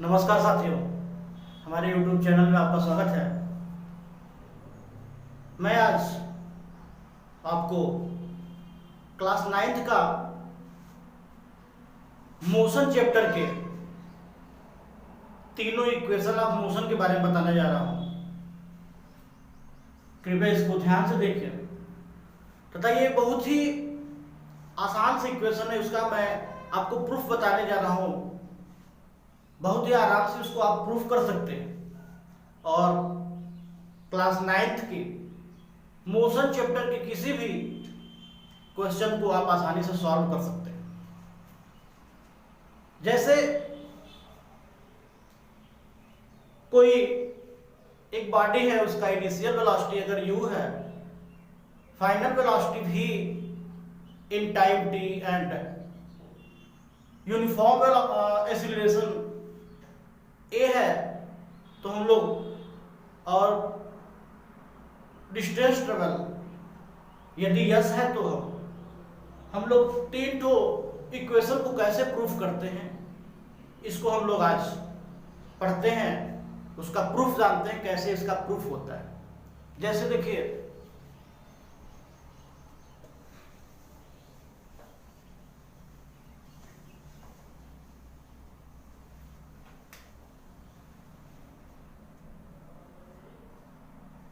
नमस्कार साथियों, हमारे YouTube चैनल में आपका स्वागत है। मैं आज आपको क्लास 9th का मोशन चैप्टर के तीनों इक्वेशन ऑफ मोशन के बारे में बताने जा रहा हूं। कृपया इसको ध्यान से देखिए तथा ये बहुत ही आसान से इक्वेशन है, उसका मैं आपको प्रूफ बताने जा रहा हूं। बहुत ही आराम से उसको आप प्रूफ कर सकते हैं और क्लास 9th की मोशन चैप्टर के किसी भी क्वेश्चन को आप आसानी से सॉल्व कर सकते हैं। जैसे कोई एक बॉडी है, उसका इनिशियल वेलोसिटी अगर u है, final velocity v in time t and uniform acceleration a है, तो हम लोग और डिस्टेंस ट्रेवल यदि s है तो हम लोग तीन ठो इक्वेशन को कैसे प्रूफ करते हैं, इसको हम लोग आज पढ़ते हैं, उसका प्रूफ जानते हैं कैसे इसका प्रूफ होता है। जैसे देखिए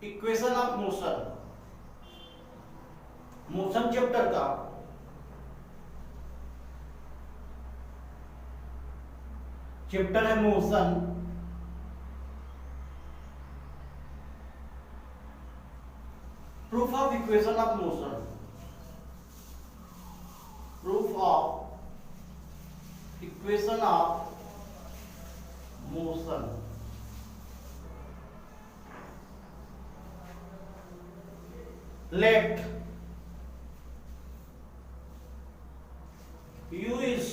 इक्वेशन ऑफ मोशन चैप्टर का चैप्टर है motion. Proof of equation of motion, proof of equation of motion. Let u is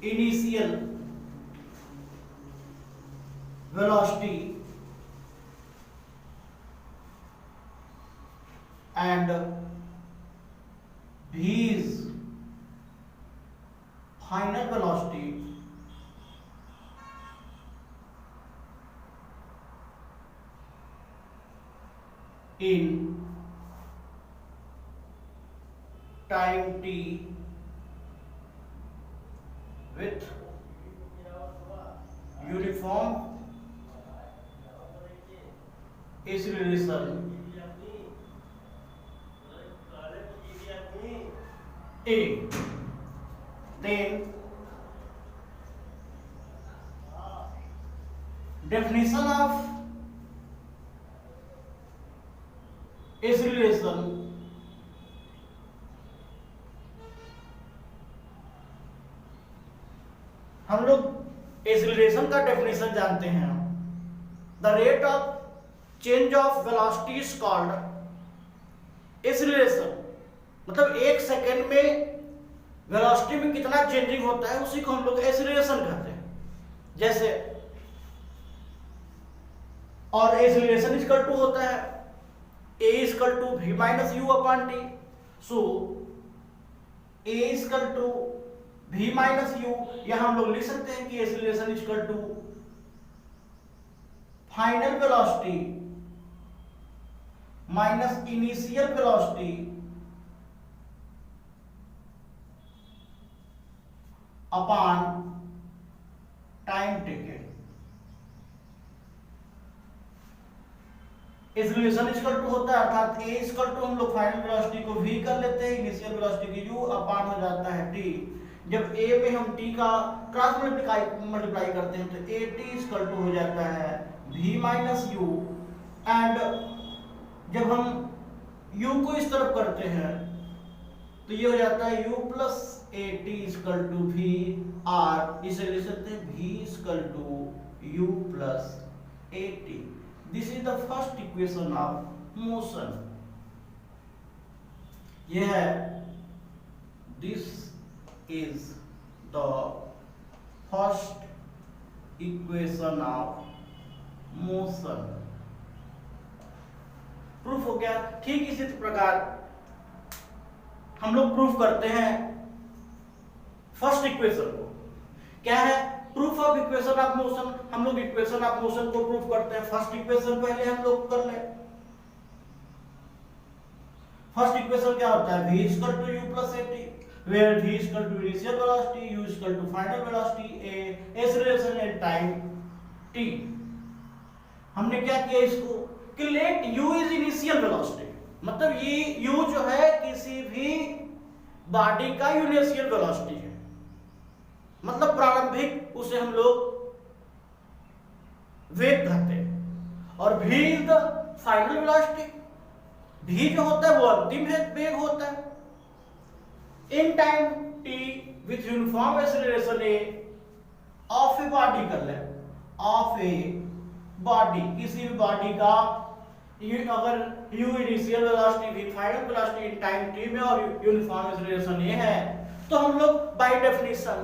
initial velocity and v is final velocity in time t with uniform acceleration a. Then definition of acceleration हम लोग acceleration का definition जानते हैं। The rate of change of velocity is called acceleration. मतलब एक second में velocity में कितना चेंजिंग होता है उसी को हम लोग एक्सीलरेशन कहते हैं। जैसे और एक्सीलरेशन इक्वल टू होता है a equal to v minus u upon t. So a equal to v minus u, यहां हम लोग लिख सकते हैं कि acceleration equal to final velocity minus initial velocity upon time taken. Acceleration equal to होता है अर्थात a इक्वल टू हम लोग फाइनल वेलोसिटी को v कर लेते हैं, इनिशियल वेलोसिटी की u अपॉन हो जाता है t। जब a में हम t का क्रॉस मल्टीप्लाई करते हैं तो at इक्वल टू हो जाता है v माइनस u, एंड जब हम u को इस तरफ करते हैं तो ये हो जाता है u plus at equal to v, और इसे लिख सकते हैं v equal to u plus at। This is the first equation of motion. यह है this is the first equation of motion. Proof हो गया। ठीक इसी प्रकार हम लोग प्रूफ करते हैं फर्स्ट इक्वेशन को। क्या है? Proof of equation of motion. हम लोग इक्वेशन ऑफ मोशन को प्रूफ करते हैं। फर्स्ट इक्वेशन पहले हम लोग कर ले। फर्स्ट इक्वेशन क्या होता है, v equal to u plus at, where v equal to initial velocity, u equal to final velocity, a acceleration at time t। हमने क्या किया इसको कि let u is initial velocity, मतलब ये u जो है किसी भी बॉडी का इनिशियल वेलोसिटी है, मतलब प्रारंभिक, उसे हम लोग वेग कहते हैं। और v is the final velocity, v जो होता है वो अंतिम वेग होता है। इन time t with uniform acceleration a of a body कर ले, ऑफ ए बॉडी, किसी भी बॉडी का अगर u initial velocity v final velocity इन टाइम t में और यूनिफॉर्म एक्सीलरेशन a है, तो हम लोग बाय डेफिनेशन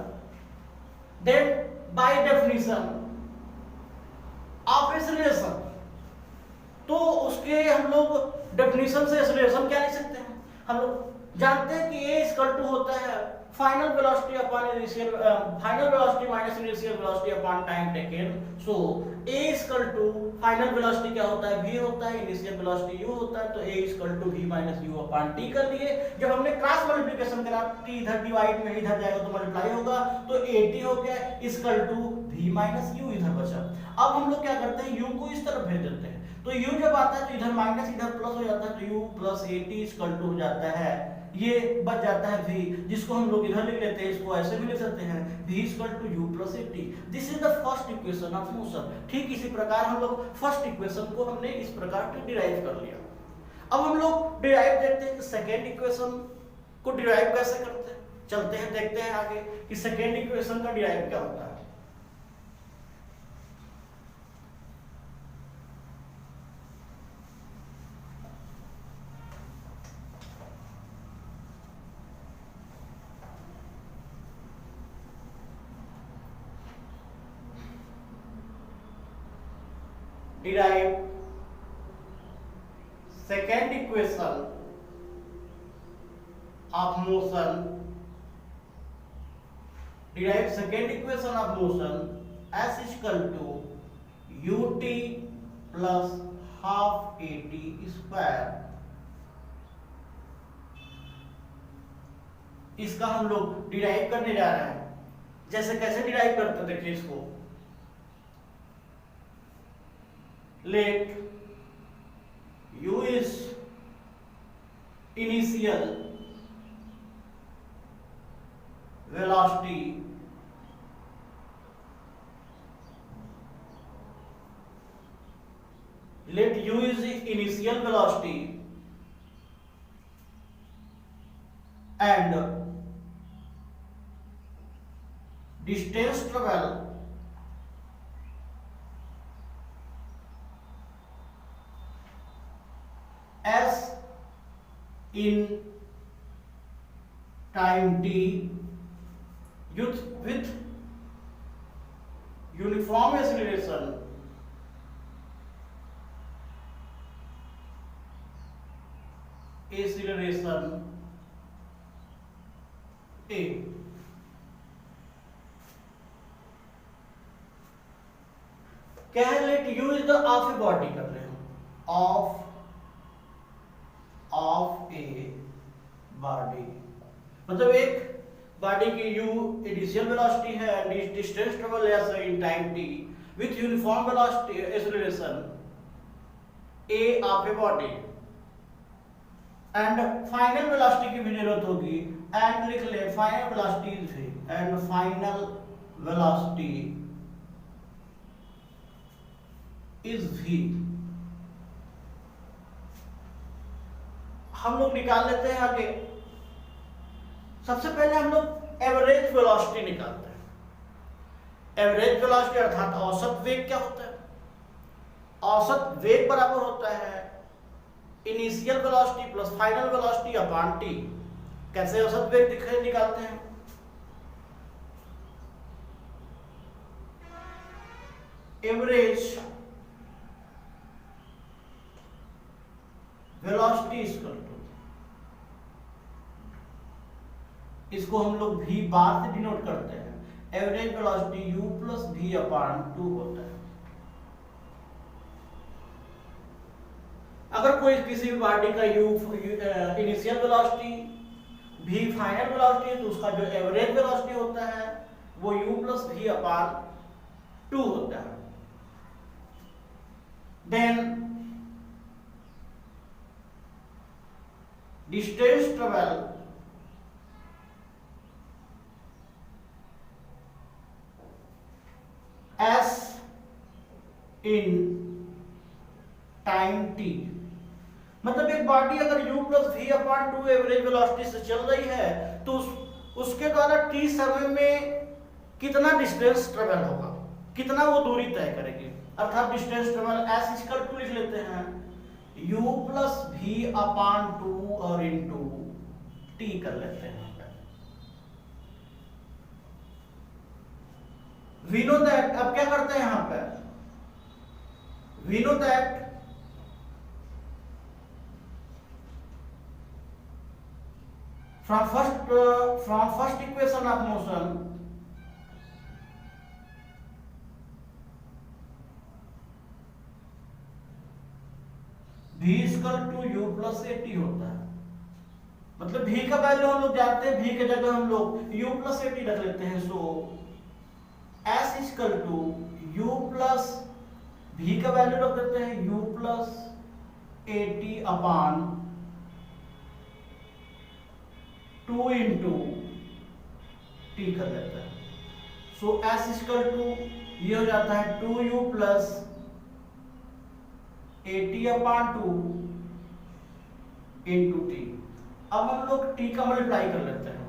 ऑफ एक्सीलरेशन, तो उसके हम लोग डेफिनेशन से एक्सीलरेशन क्या लिख सकते हैं, हम लोग जानते हैं कि a इक्वल टू होता है final velocity upon initial, final velocity minus initial velocity upon time taken. So a equal to final velocity क्या होता है, v होता है, इनिशियल वेलोसिटी u होता है, तो a equal to v minus u upon t कर लिए। जब हमने क्रॉस मल्टीप्लिकेशन करा, t इधर डिवाइड में इधर जाएगा तो मल्टीप्लाई होगा, तो at हो गया equal to v minus u इधर बचा। अब हम लोग क्या करते हैं, u को इस तरफ भेज देते हैं, तो u जब आता है तो इधर माइनस इधर प्लस हो जाता है, तो u plus at equal to हो जाता है, ये बच जाता है v, जिसको हम लोग इधर लिख लेते हैं, इसको ऐसे भी लिख सकते हैं v equal to u plus at। This is the first equation of motion. ठीक इसी प्रकार हम लोग फर्स्ट इक्वेशन को हमने इस प्रकार से डिराइव कर लिया। अब हम लोग डिराइव देखते हैं कि सेकेंड इक्वेशन को डिराइव कैसे करते हैं, चलते हैं देखते हैं आगे कि सेकेंड इक्वेशन का डिराइव क्या होता है। derive second equation of motion, derive second equation of motion s is equal to ut plus half at square। इसका हम लोग डिराइव करने जा रहे हैं। जैसे कैसे डिराइव करते हैं देखिए इसको, let u is initial velocity let u is initial velocity and distance travel s in time t with uniform acceleration a। क्या है, let u is the of a body कर रहे हो, ऑफ ए बॉडी, मतलब एक body की u initial velocity है and distance travel S in time t with uniform velocity acceleration a of a body and final velocity की भी जरूरत होगी, एंड लिख ले final velocity is v and final velocity is v। हम लोग निकाल लेते हैं आगे। सबसे पहले हम लोग एवरेज वेलोसिटी निकालते हैं। एवरेज वेलोसिटी अर्थात औसत वेग क्या होता है, औसत वेग बराबर होता है initial velocity plus final velocity upon t। कैसे औसत वेग निकालते हैं, एवरेज वेलोसिटी इक्वल टू, इसको हम लोग v बार से डिनोट करते हैं, average velocity u plus v upon 2 होता है। अगर कोई किसी भी बॉडी का u initial velocity, v final velocity है, तो उसका जो एवरेज वेलोसिटी होता है वो u प्लस v अपान 2 होता है। Then distance travel s in time t, मतलब एक बॉडी अगर u plus v upon 2 average velocity से चल रही है तो उसके द्वारा t समय में कितना डिस्टेंस ट्रेवल होगा, कितना वो दूरी तय करेगी, अर्थात distance travel s equal to लिख लेते हैं u प्लस v अपान 2 और इनटू t कर लेते हैं। वी नो दैट, अब क्या करते हैं यहां पे, we know that from first equation of motion v equal to u plus at होता है, मतलब v का वैल्यू हम लोग जानते हैं, v के जगह हम लोग u प्लस at रख लेते हैं। So s equal to u plus v का वैल्यू रख देते हैं u plus at upon 2 into t कर लेते हैं। सो s इक्वल टू ये हो जाता है 2u प्लस 80 अपान 2 इंटू टी। अब हम लोग t का मल्टीप्लाई कर लेते हैं,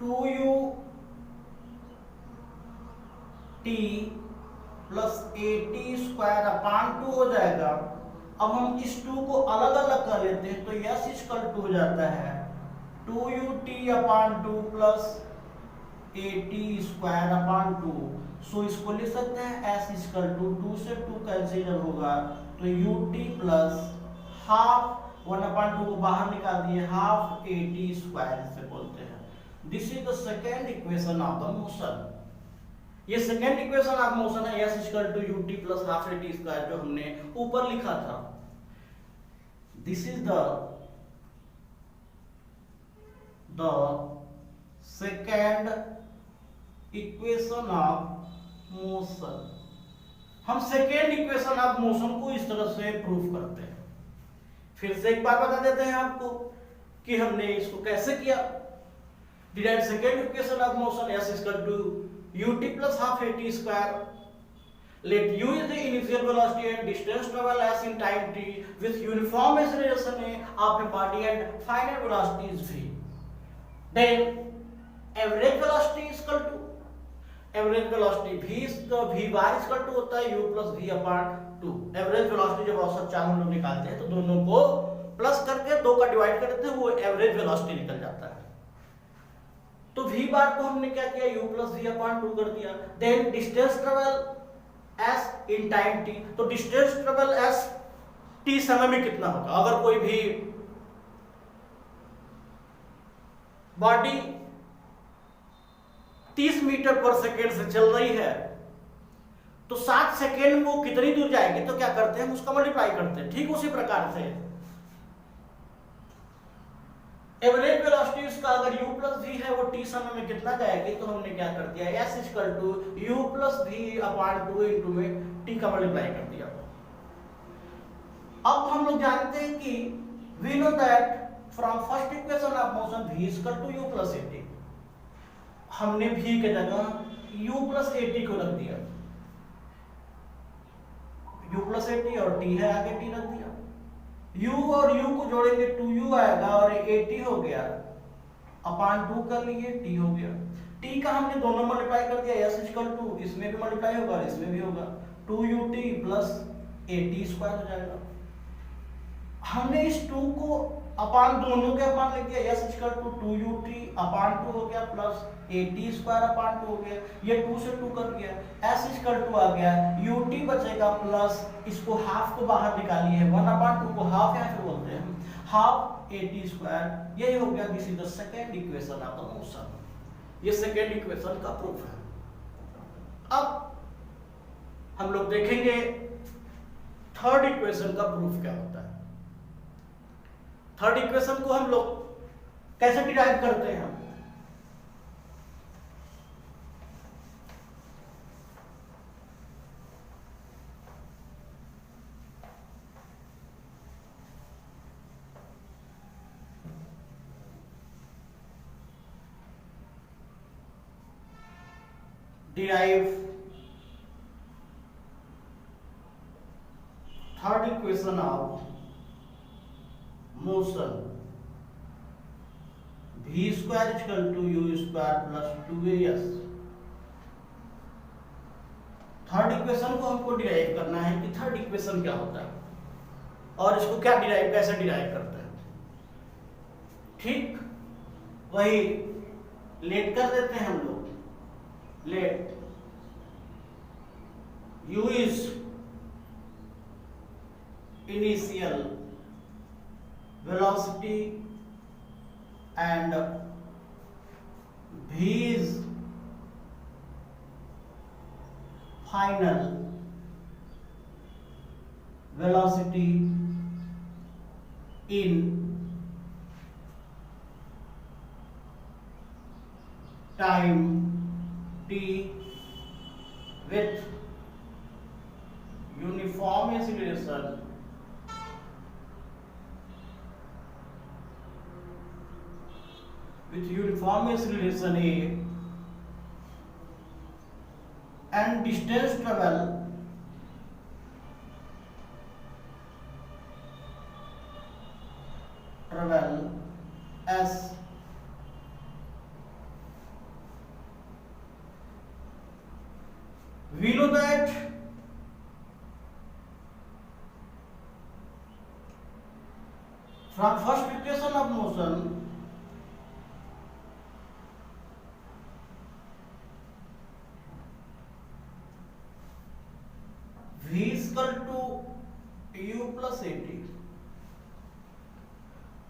2u T plus 80 square upon 2 हो जाएगा। अब हम इस 2 को अलग अलग कर लेते हैं तो s इक्वल टू हो जाता है 2ut अपान 2 प्लस 80 स्क्वायर अपान 2। सो इसको लिख सकते हैं s इक्वल टू 2 से 2 कैंसिल जब होगा तो ut प्लस हाफ 1 अपान 2 को बाहर निकाल दिए, हाफ 80 स्क्वायर से बोलते हैं। This is the second equation of the motion. ये सेकेंड इक्वेशन ऑफ मोशन है s equal to ut plus half 80 square जो हमने ऊपर लिखा था। This is the second equation of motion. हम सेकेंड इक्वेशन ऑफ मोशन को इस तरह से प्रूव करते हैं। फिर से एक बार बता देते हैं आपको कि हमने इसको कैसे किया। Derive second equation of motion s equal to ut plus half 80 square. Let u is the initial velocity and distance travel s in time t with uniform acceleration of a body and final velocity is v. Then average velocity is equal to average velocity v bar is equal to होता है u plus v upon 2। Average velocity जब औसत चाल हम लोग निकालते हैं तो दोनों को प्लस करके 2 का डिवाइड कर देते हैं, वो एवरेज वेलोसिटी निकल जाता है। तो v बार को हमने क्या किया u प्लस v अपान 2 कर दिया। Then distance travel s in time t, तो डिस्टेंस ट्रेवल s t समय में कितना होगा। अगर कोई भी बॉडी 30 मीटर पर सेकेंड से चल रही है तो 7 सेकेंड में वो कितनी दूर जाएगी, तो क्या करते हैं हम उसका मल्टीप्लाई करते हैं। ठीक उसी प्रकार से एवरेज वेलोसिटी उसका अगर u प्लस v है वो t समय में कितना जाएगी, तो हमने क्या कर दिया s equal to u plus v upon 2 into में t का मल्टीप्लाई कर दिया। अब हम लोग जानते हैं कि we know that from first equation of motion v equal to u plus at। हमने v के जगह u प्लस at को रख दिया, u प्लस at और t है आगे t रख दिया। u और u को जोड़ेंगे 2u आएगा और 80 हो गया, अपान 2 कर लिए t हो गया। t का हमने दोनों मल्टीप्लाई कर दिया, s इक्वल टू इसमें भी मल्टीप्लाई होगा और इसमें भी होगा, 2ut प्लस 80 स्क्वायर हो जाएगा। हमने इस 2 को अपान दोनों के अपान लिख दिया, s इक्वल टू 2ut अपान 2 हो गया प्लस 80 स्क्वायर अपान 2 हो गया, ये 2 से 2 कर गया, s इक्वल टू आ गया, ut बचेगा प्लस इसको हाफ को बाहर निकालिए, 1 अपान 2 को हाफ यहाँ पे बोलते हैं, half half A T square. यही हो गया this is the second equation of the motion. ये सेकेंड इक्वेशन का प्रूफ है। अब हम लोग देखेंगे थर्ड इक्वेशन का प्रूफ क्या होता है। थर्ड इक्वेशन को हम लोग कैसे डिराइव करते हैं। derive third equation of motion v square is equal to u square plus 2as। Third equation को हमको डिराइव करना है कि थर्ड इक्वेशन क्या होता है और इसको क्या डिराइव कैसे डिराइव करते हैं। ठीक वही लेट कर देते हैं हम लोग। Let u is initial velocity and v is final velocity in time t with uniform acceleration a and distance travel s we know that from first equation of motion v is equal to u plus at।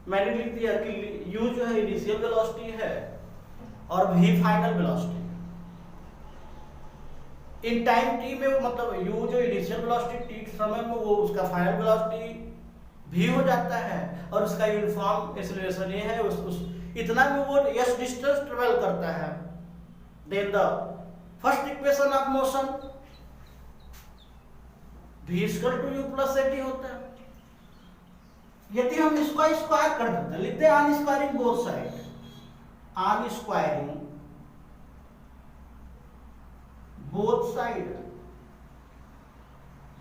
मैंने लिख दिया कि u जो है initial velocity है और v final velocity. इन time t में वो मतलब u जो इनिशियल वेलोसिटी t समय में वो उसका फाइनल वेलोसिटी v हो जाता है और उसका यूनिफॉर्म एक्सेलरेशन ये है उस इतना में वो s डिस्टेंस ट्रेवल करता है। Then the first equation of motion v equal to u plus at होता है। यदि हम इसका स्क्वायर कर देते हैं, लिखते हैं on squaring both side, on squaring both side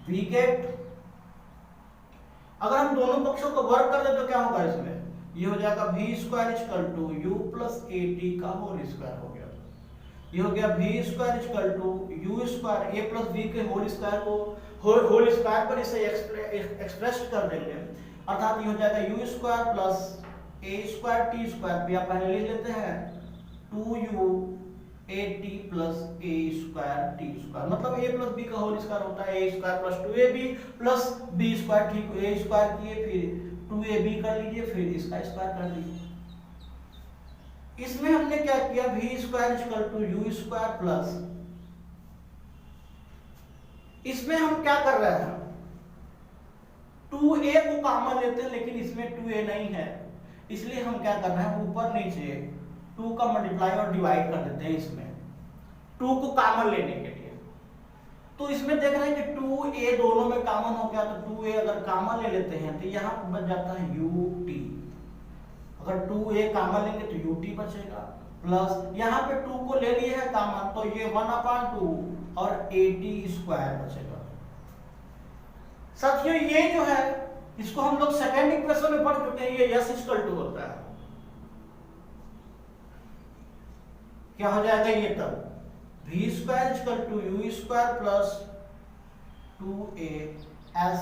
we get, अगर हम दोनों पक्षों को वर्क कर दे तो क्या होगा इसमें, ये हो जाएगा v square equal to u plus at का होल स्क्वायर हो गया। ये हो गया v square equal to u square a plus b के होल स्क्वायर को होल स्क्वायर पर इसे एक्सप्रेस कर देंगे, अर्थात ये हो जाएगा u square plus a square t square भी आप पहले लिख लेते हैं 2u at plus a square t square, मतलब a प्लस b का होल स्क्वायर होता है a square plus 2ab plus b square. ठीक a स्क्वायर किए फिर 2ab कर लीजिए फिर इसका स्क्वायर कर लीजिए। इसमें हमने क्या किया, v square equal to u square plus, इसमें हम क्या कर रहे हैं 2a को कॉमन लेते हैं लेकिन इसमें 2a नहीं है, इसलिए हम क्या कर रहे हैं ऊपर नीचे 2 का मल्टीप्लाई और डिवाइड कर देते हैं इसमें 2 को कॉमन लेने के लिए। तो इसमें देख रहे हैं कि 2a दोनों में कॉमन हो गया, तो 2a अगर कॉमन ले लेते हैं तो यहाँ बच जाता है ut। अगर 2a कॉमन लेंगे तो ut बचेगा प्लस यहाँ पे 2 को ले लिए है कॉमन तो ये 1/2 और at स्क्वायर बचेगा। साथियों ये जो है इसको हम लोग सेकेंड इक्वेशन में पढ़ चुके हैं, ये s इक्वल टू होता है, क्या हो जाएगा ये तब v square equal to u square plus 2as,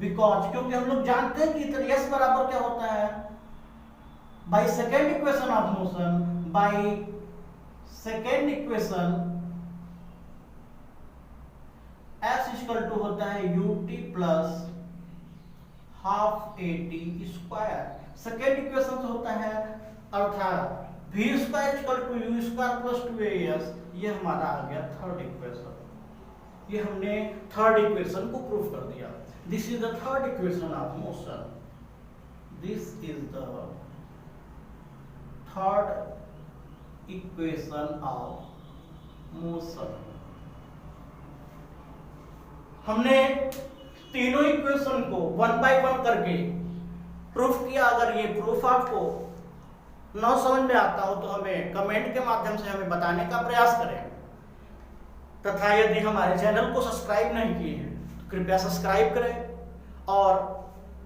because क्योंकि हम लोग जानते हैं कि इधर s बराबर क्या होता है by second equation of motion, by second equation s equal to होता है ut plus half at square. Second equation होता है अर्थात v square equal to u square plus 2as, ये हमारा आ गया थर्ड इक्वेशन। ये हमने थर्ड इक्वेशन को प्रूव कर दिया। This is the third equation of motion. This is the third equation of motion. हमने तीनों इक्वेशन को 1 बाय 1 करके प्रूफ किया। अगर ये प्रूफ आपको न समझ में आता हो तो हमें कमेंट के माध्यम से हमें बताने का प्रयास करें, तथा यदि हमारे चैनल को सब्सक्राइब नहीं किए हैं तो कृपया सब्सक्राइब करें और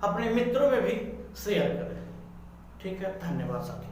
अपने मित्रों में भी शेयर करें। ठीक है, धन्यवाद साथियों।